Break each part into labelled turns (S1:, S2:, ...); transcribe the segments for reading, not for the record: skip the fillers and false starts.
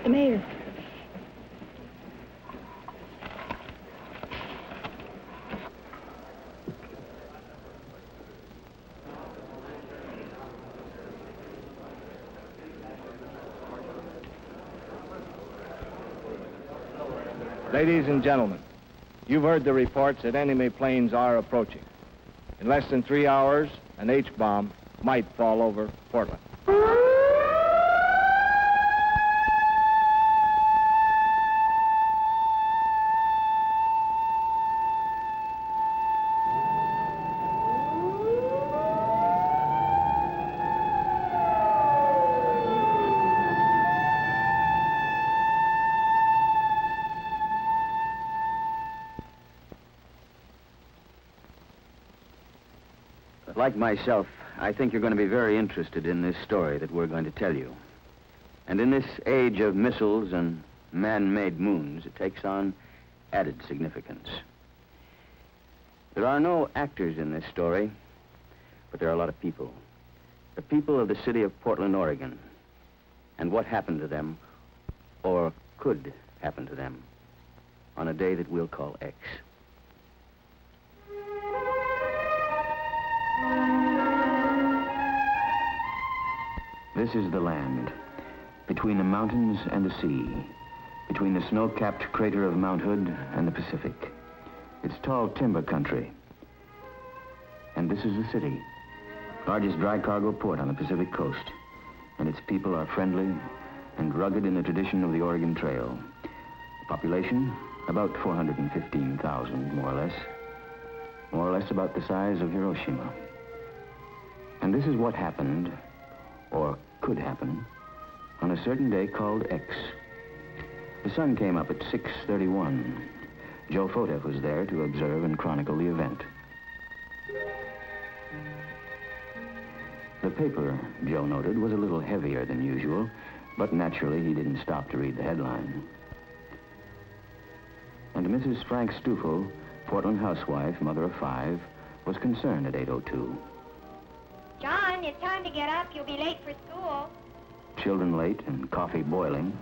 S1: the mayor.
S2: Ladies and gentlemen, you've heard the reports that enemy planes are approaching. In less than 3 hours, an H-bomb might fall over Portland.
S3: Like myself, I think you're going to be very interested in this story that we're going to tell you. And in this age of missiles and man-made moons, it takes on added significance. There are no actors in this story, but there are a lot of people. The people of the city of Portland, Oregon, and what happened to them, or could happen to them, on a day that we'll call X. This is the land, between the mountains and the sea, between the snow-capped crater of Mount Hood and the Pacific. It's tall timber country. And this is the city, largest dry cargo port on the Pacific coast. And its people are friendly and rugged in the tradition of the Oregon Trail. Population, about 415,000, more or less about the size of Hiroshima. And this is what happened, or could happen, on a certain day called X. The sun came up at 6:31. Joe Fotev was there to observe and chronicle the event. The paper, Joe noted, was a little heavier than usual, but naturally he didn't stop to read the headline. And Mrs. Frank Stufel, Portland housewife, mother of 5, was concerned at 8:02.
S4: John, it's time to get up. You'll be late for school.
S3: Children late and coffee boiling.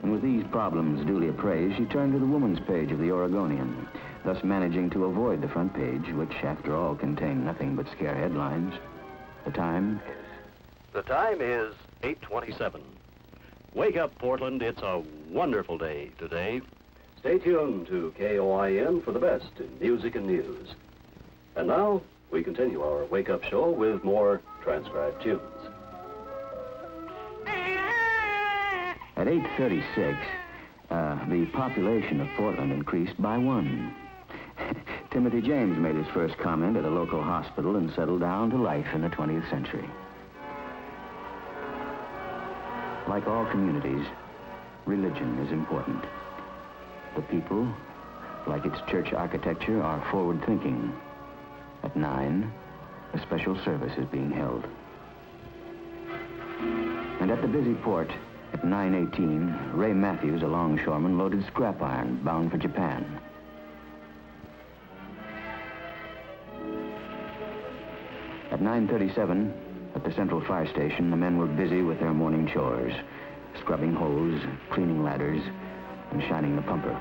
S3: And with these problems duly appraised, she turned to the woman's page of the Oregonian, thus managing to avoid the front page, which, after all, contained nothing but scare headlines. The time
S5: is 8:27. Wake up, Portland. It's a wonderful day today. Stay tuned to KOIN for the best in music and news. And now, we continue our wake-up show with more transcribed tunes.
S3: At 8:36, the population of Portland increased by 1. Timothy James made his first comment at a local hospital and settled down to life in the 20th century. Like all communities, religion is important. The people, like its church architecture, are forward-thinking. At 9, a special service is being held. And at the busy port, at 9:18, Ray Matthews, a longshoreman, loaded scrap iron bound for Japan. At 9:37, at the Central Fire Station, the men were busy with their morning chores, scrubbing hose, cleaning ladders, and shining the pumper.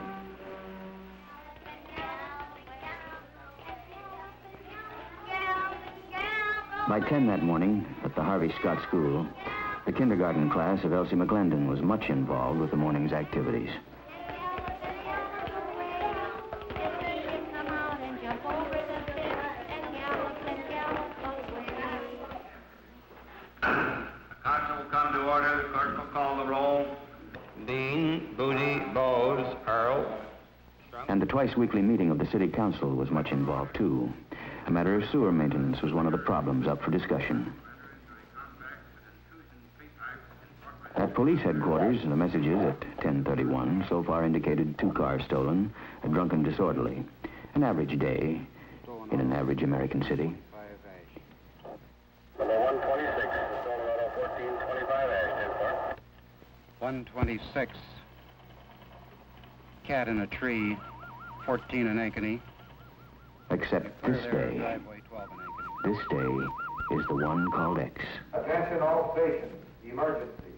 S3: By 10 that morning, at the Harvey Scott School, the kindergarten class of Elsie McGlendon was much involved with the morning's activities.
S6: Council will come to order. The clerk will call the roll.
S7: Dean, Booty, Bowes, Earl.
S3: And the twice-weekly meeting of the city council was much involved, too. A matter of sewer maintenance was one of the problems up for discussion. At police headquarters, the messages at 10:31 so far indicated 2 cars stolen, a drunken disorderly. An average day in an average American city.
S6: Number 126, stolen auto 1425 Ash,
S7: 126. Cat in a tree, 14 in Ankeny.
S3: Except this day.
S7: Driveway 12 in Ankeny.
S3: This day is the one called X.
S8: Attention all stations, emergency.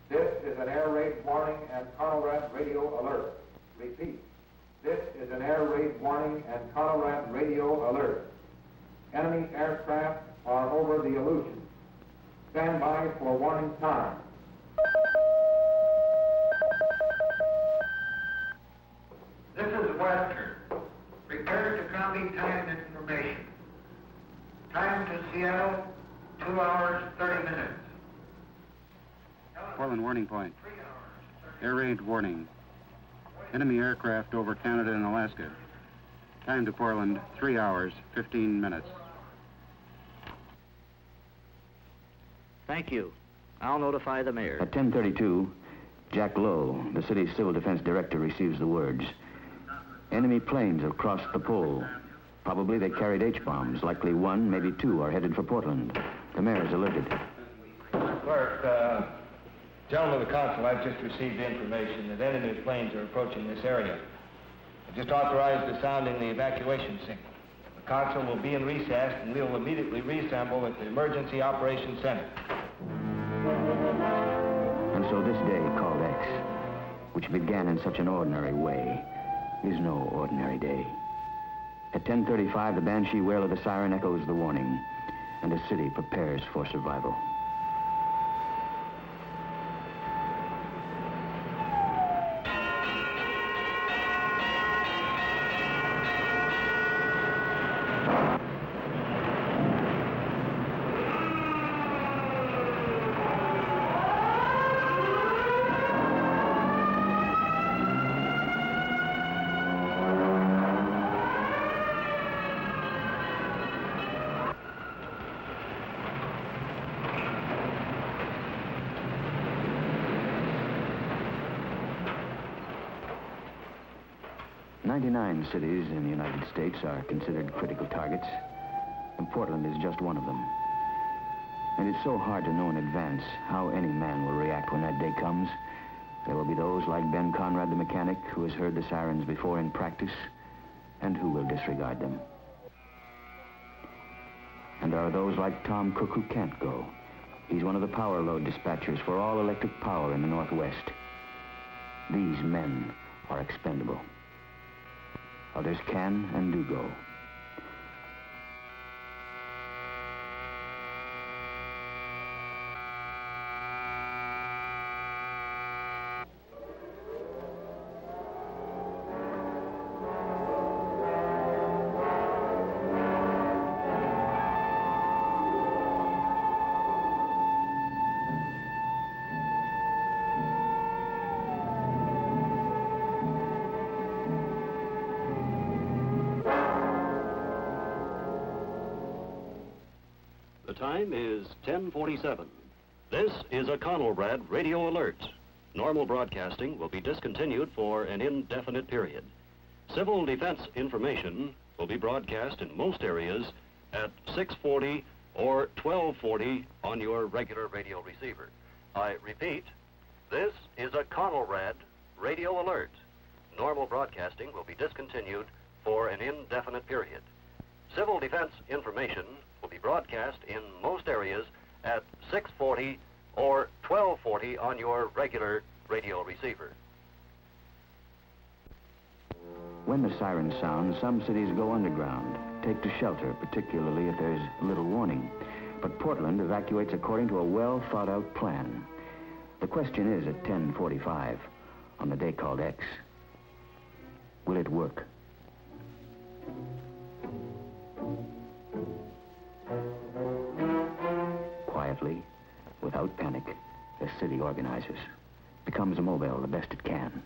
S8: This is an air raid warning.
S2: warning and Conrad radio alert. Repeat. This is an air raid warning and Conrad radio alert. Enemy aircraft are over the Aleutians. Stand by for warning time.
S1: This is Western. Prepare to copy time information. Time to Seattle, 2 hours, 30 minutes.
S7: Portland warning point. Air raid warning. Enemy aircraft over Canada and Alaska. Time to Portland, 3 hours, 15 minutes.
S8: Thank you. I'll notify the mayor.
S3: At 10:32, Jack Lowe, the city's civil defense director, receives the words. Enemy planes have crossed the pole. Probably they carried H-bombs. Likely one, maybe two, are headed for Portland. The mayor is alerted.
S2: Clerk, gentlemen of the council, I've just received information that enemy planes are approaching this area. I've just authorized the sounding the evacuation signal. The council will be in recess and we'll immediately reassemble at the Emergency Operations Center.
S3: And so this day called X, which began in such an ordinary way, is no ordinary day. At 10:35, the banshee wail of the siren echoes the warning, and the city prepares for survival. Nine cities in the United States are considered critical targets, and Portland is just one of them. And it's so hard to know in advance how any man will react when that day comes. There will be those like Ben Conrad the mechanic, who has heard the sirens before in practice, and who will disregard them. And there are those like Tom Cook who can't go. He's one of the power load dispatchers for all electric power in the Northwest. These men are expendable. Others can and do go.
S5: The time is 10:47. This is a Conrad radio alert. Normal broadcasting will be discontinued for an indefinite period. Civil defense information will be broadcast in most areas at 6:40 or 12:40 on your regular radio receiver. I repeat, this is a Conrad radio alert. Normal broadcasting will be discontinued for an indefinite period. Civil defense information will be broadcast in most areas at 6:40 or 12:40 on your regular radio receiver.
S3: When the sirens sound, some cities go underground, take to shelter, particularly if there's little warning. But Portland evacuates according to a well-thought-out plan. The question is at 10:45 on the day called X, will it work? Quietly, without panic, the city organizes, becomes mobile the best it can.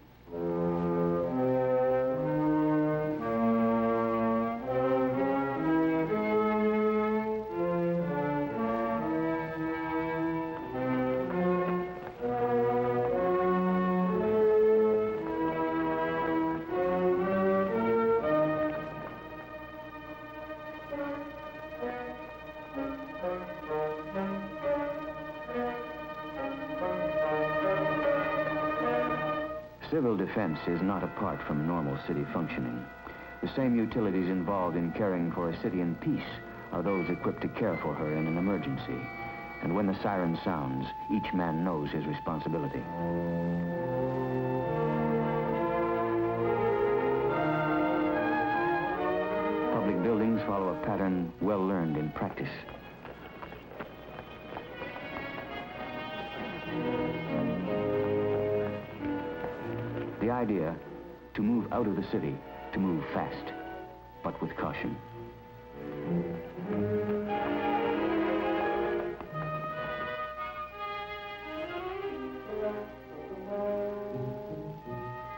S3: Civil defense is not apart from normal city functioning. The same utilities involved in caring for a city in peace are those equipped to care for her in an emergency. And when the siren sounds, each man knows his responsibility. public buildings follow a pattern well learned in practice. The idea, to move out of the city, to move fast, but with caution.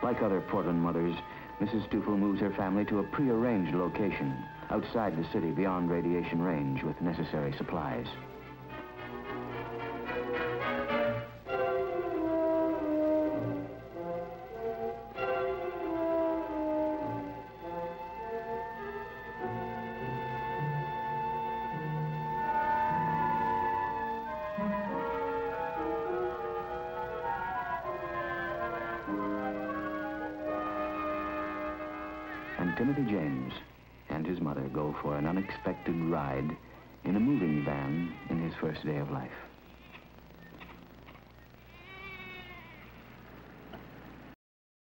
S3: Like other Portland mothers, Mrs. Stufel moves her family to a prearranged location outside the city beyond radiation range with necessary supplies. And Timothy James and his mother go for an unexpected ride in a moving van in his first day of life.